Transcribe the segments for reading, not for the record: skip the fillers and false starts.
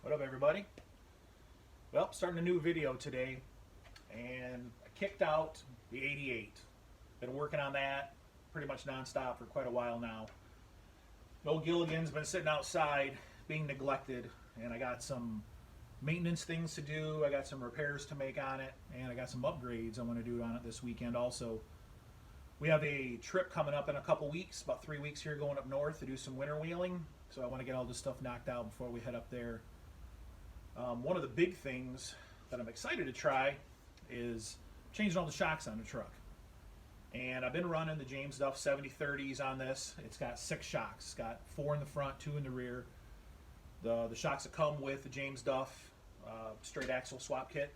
What up, everybody? Well, starting a new video today, and I kicked out the 88. Been working on that pretty much nonstop for quite a while now. Old Gilligan's been sitting outside being neglected, and I got some maintenance things to do. I got some repairs to make on it, and I got some upgrades I want to do on it this weekend also. We have a trip coming up in a couple weeks, about 3 weeks here, going up north to do some winter wheeling. So I want to get all this stuff knocked out before we head up there. One of the big things that I'm excited to try is changing all the shocks on the truck. And I've been running the James Duff 7030s on this. It's got 6 shocks. It's got 4 in the front, 2 in the rear. The shocks that come with the James Duff straight axle swap kit.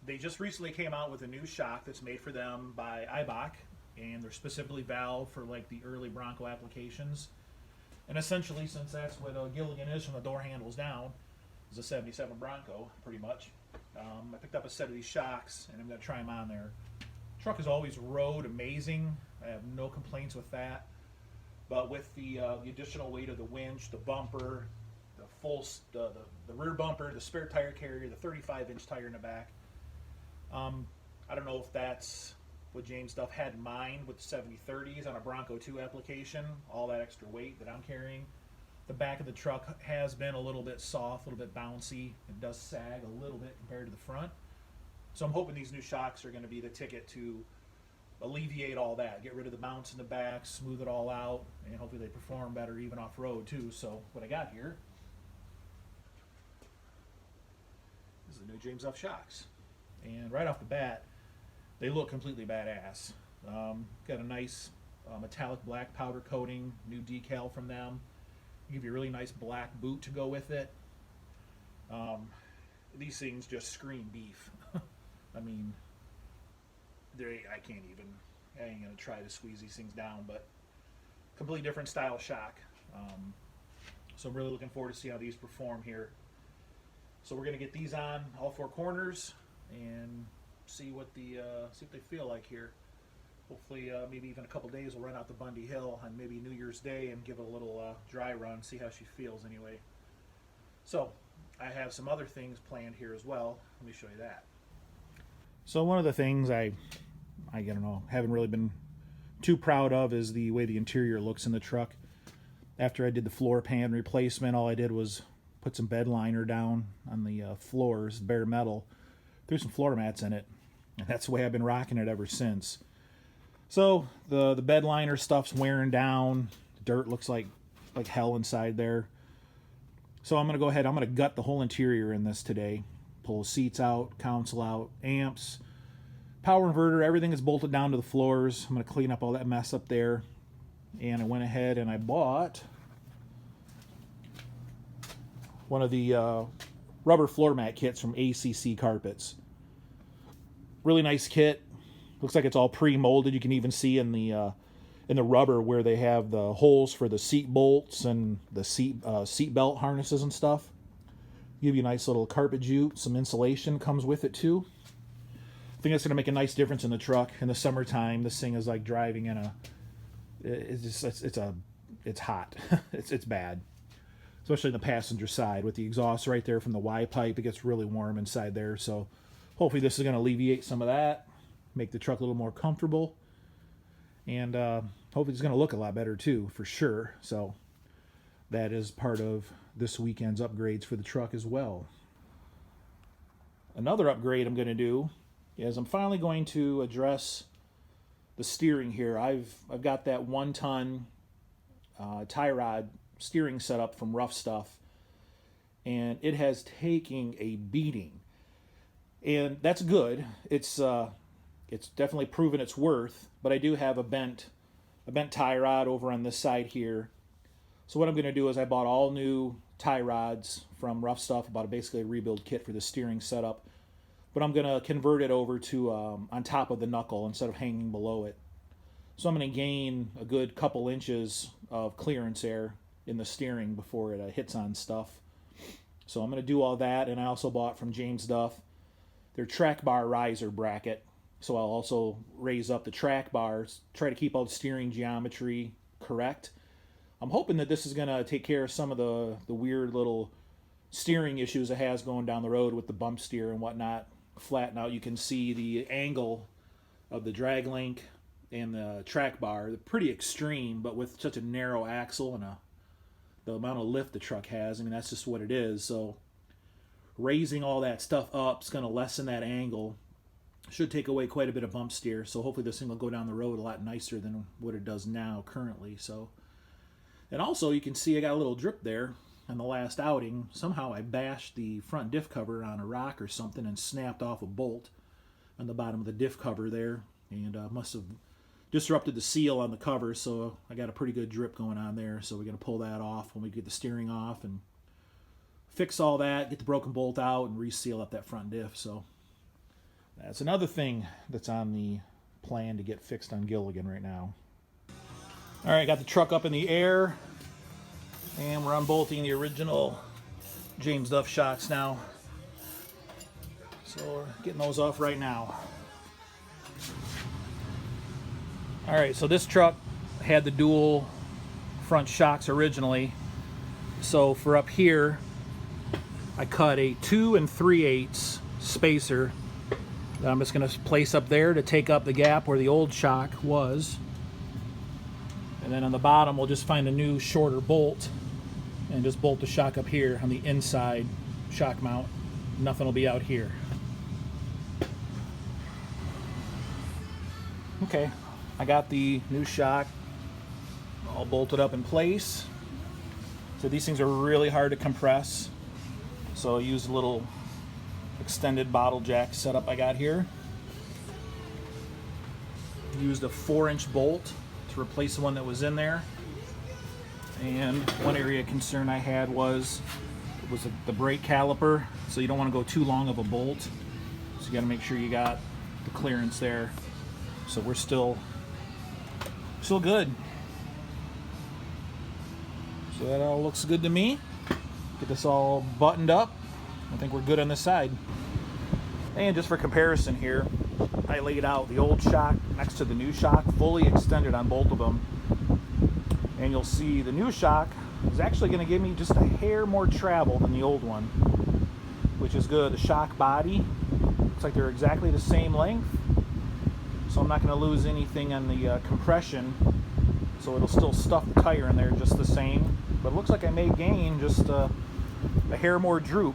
They just recently came out with a new shock that's made for them by Ibach, and they're specifically valved for like the early Bronco applications. And essentially, since that's what a Gilligan is from the door handles down, is a 77 Bronco, pretty much. I picked up a set of these shocks, and I'm going to try them on there. Truck is always rode amazing. I have no complaints with that. But with the additional weight of the winch, the bumper, the rear bumper, the spare tire carrier, the 35-inch tire in the back, I don't know if that's what James Duff had in mind with the 7030s on a Bronco II application, all that extra weight that I'm carrying. The back of the truck has been a little bit soft, a little bit bouncy. It does sag a little bit compared to the front. So I'm hoping these new shocks are going to be the ticket to alleviate all that, get rid of the bounce in the back, smooth it all out, and hopefully they perform better even off-road too. So what I got here is the new James Duff shocks. And right off the bat, they look completely badass. Got a nice metallic black powder coating, new decal from them. Give you a really nice black boot to go with it. These things just scream beef. I mean, I ain't gonna try to squeeze these things down, but completely different style shock. So I'm really looking forward to see how these perform here. So we're gonna get these on all 4 corners and see what they feel like here. Hopefully, maybe even a couple days we'll run out to Bundy Hill on maybe New Year's Day and give it a little dry run, see how she feels anyway. So I have some other things planned here as well. Let me show you that. So one of the things I don't know, haven't really been too proud of is the way the interior looks in the truck. After I did the floor pan replacement, all I did was put some bed liner down on the floors, bare metal, threw some floor mats in it, and that's the way I've been rocking it ever since. So the bed liner stuff's wearing down. Dirt looks like hell inside there. So I'm going to go ahead. I'm going to gut the whole interior in this today. Pull the seats out, console out, amps, power inverter, everything is bolted down to the floors. I'm going to clean up all that mess up there. And I went ahead and I bought one of the rubber floor mat kits from ACC Carpets. Really nice kit. Looks like it's all pre-molded. You can even see in the rubber where they have the holes for the seat bolts and the seat belt harnesses and stuff. Give you a nice little carpet jute. Some insulation comes with it too. I think that's going to make a nice difference in the truck in the summertime. This thing is like driving in it's hot. it's bad, especially in the passenger side with the exhaust right there from the Y pipe. It gets really warm inside there. So hopefully this is going to alleviate some of that. Make the truck a little more comfortable, and hopefully it's going to look a lot better too, for sure. So that is part of this weekend's upgrades for the truck as well. Another upgrade I'm going to do is I'm finally going to address the steering here. I've got that 1-ton tie rod steering setup from Rough Stuff, and it has taken a beating, and that's good. It's definitely proven its worth, but I do have a bent tie rod over on this side here. So what I'm going to do is I bought all new tie rods from Rough Stuff, bought basically a rebuild kit for the steering setup, but I'm going to convert it over to on top of the knuckle instead of hanging below it. So I'm going to gain a good couple inches of clearance there in the steering before it hits on stuff. So I'm going to do all that, and I also bought from James Duff their Trac bar riser bracket. So I'll also raise up the track bars, try to keep all the steering geometry correct. I'm hoping that this is going to take care of some of the weird little steering issues it has going down the road with the bump steer and whatnot. Flatten out, you can see the angle of the drag link and the track bar. They're pretty extreme, but with such a narrow axle and the amount of lift the truck has, I mean, that's just what it is. So raising all that stuff up is going to lessen that angle. Should take away quite a bit of bump steer. So hopefully this thing will go down the road a lot nicer than what it does now currently. So, and also you can see I got a little drip there on the last outing. Somehow I bashed the front diff cover on a rock or something and snapped off a bolt on the bottom of the diff cover there, and must have disrupted the seal on the cover. So I got a pretty good drip going on there. So we're going to pull that off when we get the steering off and fix all that, get the broken bolt out, and reseal up that front diff. So that's another thing that's on the plan to get fixed on Gilligan right now. All right, got the truck up in the air, and we're unbolting the original James Duff shocks now. So we're getting those off right now. All right, so this truck had the dual front shocks originally. So for up here, I cut a 2 3/8 spacer that I'm just going to place up there to take up the gap where the old shock was. And then on the bottom, we'll just find a new shorter bolt and just bolt the shock up here on the inside shock mount. Nothing will be out here. Okay, I got the new shock all bolted up in place. So these things are really hard to compress. So I used a little extended bottle jack setup I got here. Used a 4-inch bolt to replace the one that was in there. And one area of concern I had was the brake caliper. So you don't want to go too long of a bolt. So you got to make sure you got the clearance there. So we're still good. So that all looks good to me. Get this all buttoned up. I think we're good on this side. And just for comparison here, I laid out the old shock next to the new shock, fully extended on both of them. And you'll see the new shock is actually going to give me just a hair more travel than the old one, which is good. The shock body looks like they're exactly the same length, so I'm not going to lose anything on the compression. So it'll still stuff the tire in there just the same, but it looks like I may gain just a hair more droop,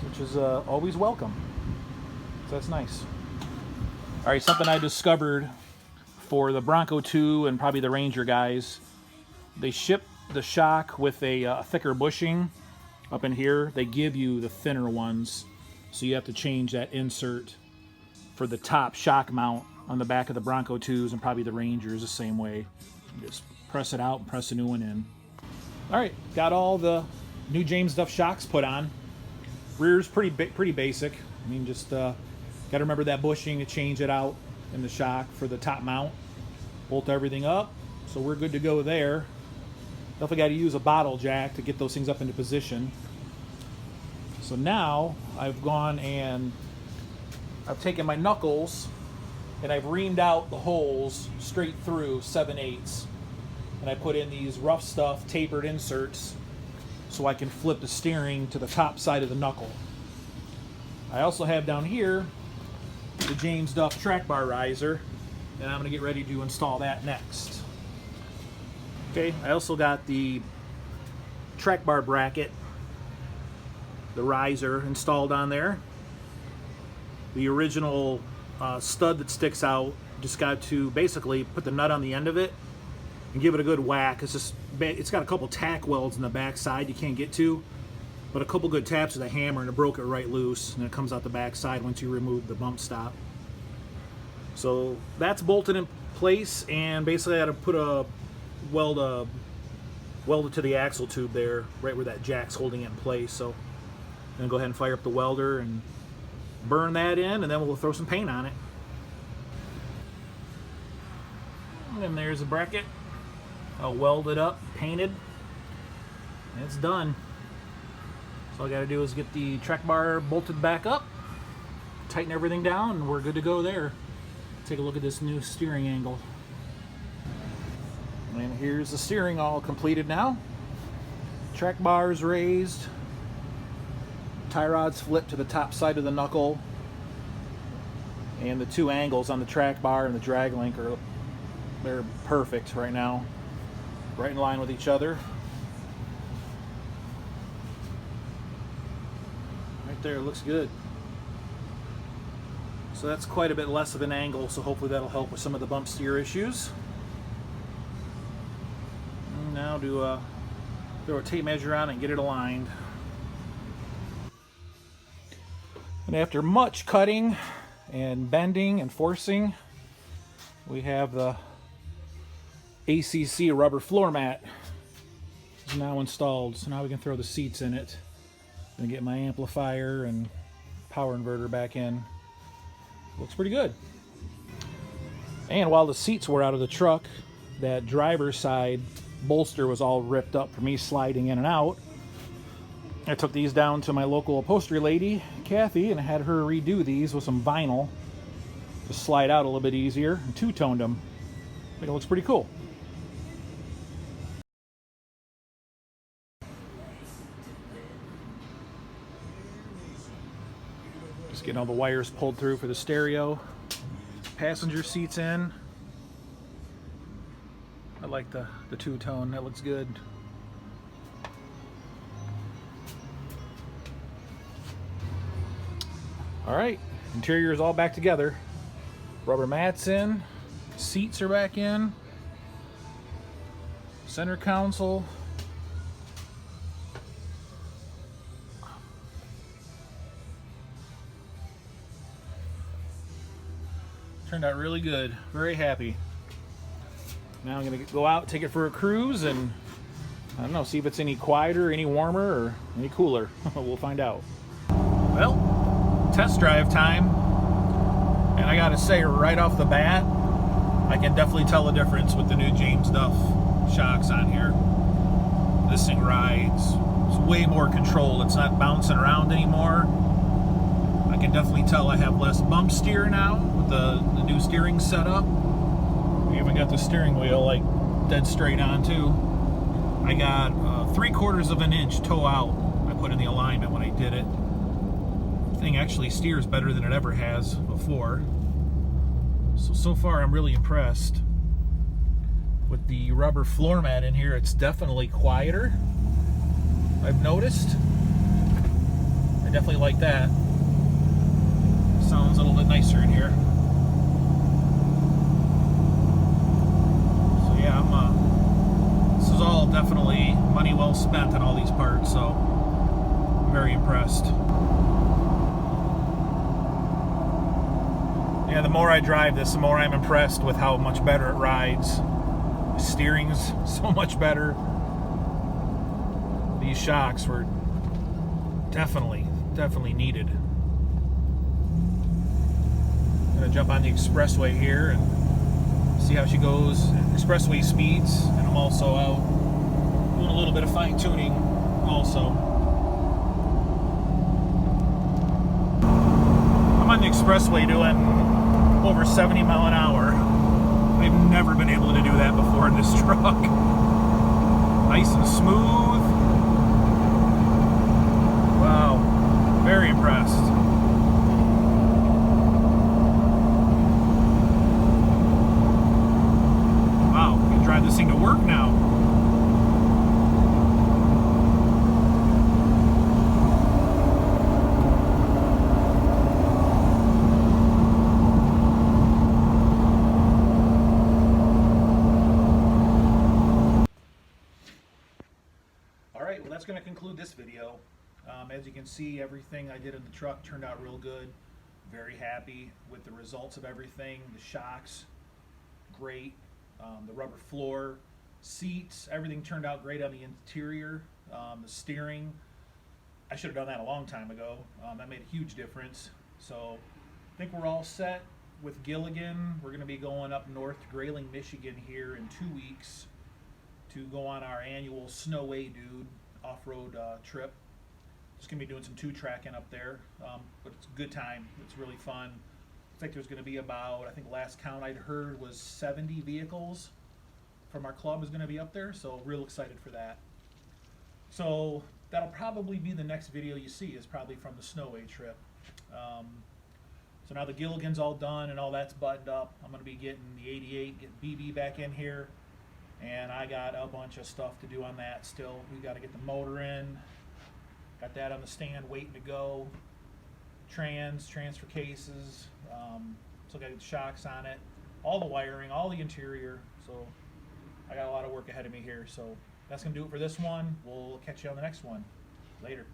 which is always welcome. So that's nice. All right, something I discovered for the Bronco II and probably the Ranger guys, they ship the shock with a thicker bushing up in here. They give you the thinner ones, so you have to change that insert for the top shock mount on the back of the Bronco IIs and probably the Rangers the same way. Just press it out and press a new one in. All right, got all the new James Duff shocks put on. Rear's pretty basic. I mean, just got to remember that bushing to change it out in the shock for the top mount. Bolt everything up, so we're good to go there. Definitely got to use a bottle jack to get those things up into position. So now I've gone and I've taken my knuckles and I've reamed out the holes straight through 7/8, and I put in these rough stuff tapered inserts so I can flip the steering to the top side of the knuckle. I also have down here the James Duff track bar riser, and I'm going to get ready to install that next. Okay, I also got the track bar bracket, the riser installed on there. The original stud that sticks out, just got to basically put the nut on the end of it and give it a good whack. It's got a couple tack welds in the back side you can't get to, but a couple good taps with a hammer and it broke it right loose, and it comes out the back side once you remove the bump stop. So that's bolted in place, and basically I had to put weld it to the axle tube there, right where that jack's holding it in place. So I'm gonna go ahead and fire up the welder and burn that in, and then we'll throw some paint on it. And then there's the bracket. I'll weld it up, painted, and it's done. So all I gotta do is get the track bar bolted back up, tighten everything down, and we're good to go there. Take a look at this new steering angle. And here's the steering all completed now. Track bars raised, tie rods flip to the top side of the knuckle, and the two angles on the track bar and the drag link they're perfect right now, right in line with each other. Right there, looks good. So that's quite a bit less of an angle, so hopefully that'll help with some of the bump steer issues. And now throw a tape measure on and get it aligned. And after much cutting and bending and forcing, we have the ACC rubber floor mat is now installed. So now we can throw the seats in it and get my amplifier and power inverter back in. Looks pretty good. And while the seats were out of the truck, that driver's side bolster was all ripped up for me sliding in and out. I took these down to my local upholstery lady, Kathy, and had her redo these with some vinyl to slide out a little bit easier, and two-toned them. I think it looks pretty cool. Just getting all the wires pulled through for the stereo. Passenger seats in. I like the two-tone, that looks good. Alright, interior is all back together. Rubber mats in, seats are back in, center console. Turned out really good, very happy. Now I'm gonna go out, take it for a cruise, and I don't know, see if it's any quieter, any warmer, or any cooler. We'll find out. Well, test drive time, and I gotta say right off the bat, I can definitely tell the difference with the new James Duff shocks on here. This thing rides, it's way more controlled, it's not bouncing around anymore. I can definitely tell I have less bump steer now with the new steering setup. We even got the steering wheel like dead straight on too. I got 3/4 of an inch toe out I put in the alignment when I did it. Thing actually steers better than it ever has before. So far I'm really impressed. With the rubber floor mat in here, it's definitely quieter, I've noticed. I definitely like that. Sounds a little bit nicer in here. So yeah, this is all definitely money well spent on all these parts, so I'm very impressed. Yeah, the more I drive this, the more I'm impressed with how much better it rides. The steering's so much better. These shocks were definitely needed. I'm gonna jump on the expressway here and see how she goes. Expressway speeds, and I'm also out doing a little bit of fine tuning also. I'm on the expressway doing over 70 mile an hour. I've never been able to do that before in this truck. Nice and smooth. Wow, very impressed. Wow, we can drive this thing to work now. Well, that's going to conclude this video. As you can see, everything I did in the truck turned out real good. Very happy with the results of everything. The shocks, great. The rubber floor, seats, everything turned out great on the interior. The steering, I should have done that a long time ago. That made a huge difference. So I think we're all set with Gilligan. We're going to be going up north to Grayling, Michigan here in 2 weeks to go on our annual Snow A Dude off-road trip. Just gonna be doing some two-tracking up there, but it's a good time. It's really fun. I think there's gonna be about, I think last count I'd heard was 70 vehicles from our club is gonna be up there, so real excited for that. So that'll probably be the next video you see, is probably from the Snowway trip. So now the Gilligan's all done and all that's buttoned up. I'm going to be getting the 88, getting BB back in here, and I got a bunch of stuff to do on that still. We got to get the motor in, got that on the stand waiting to go, transfer cases, still got to get the shocks on it, all the wiring, all the interior. So I got a lot of work ahead of me here. So that's going to do it for this one. We'll catch you on the next one. Later.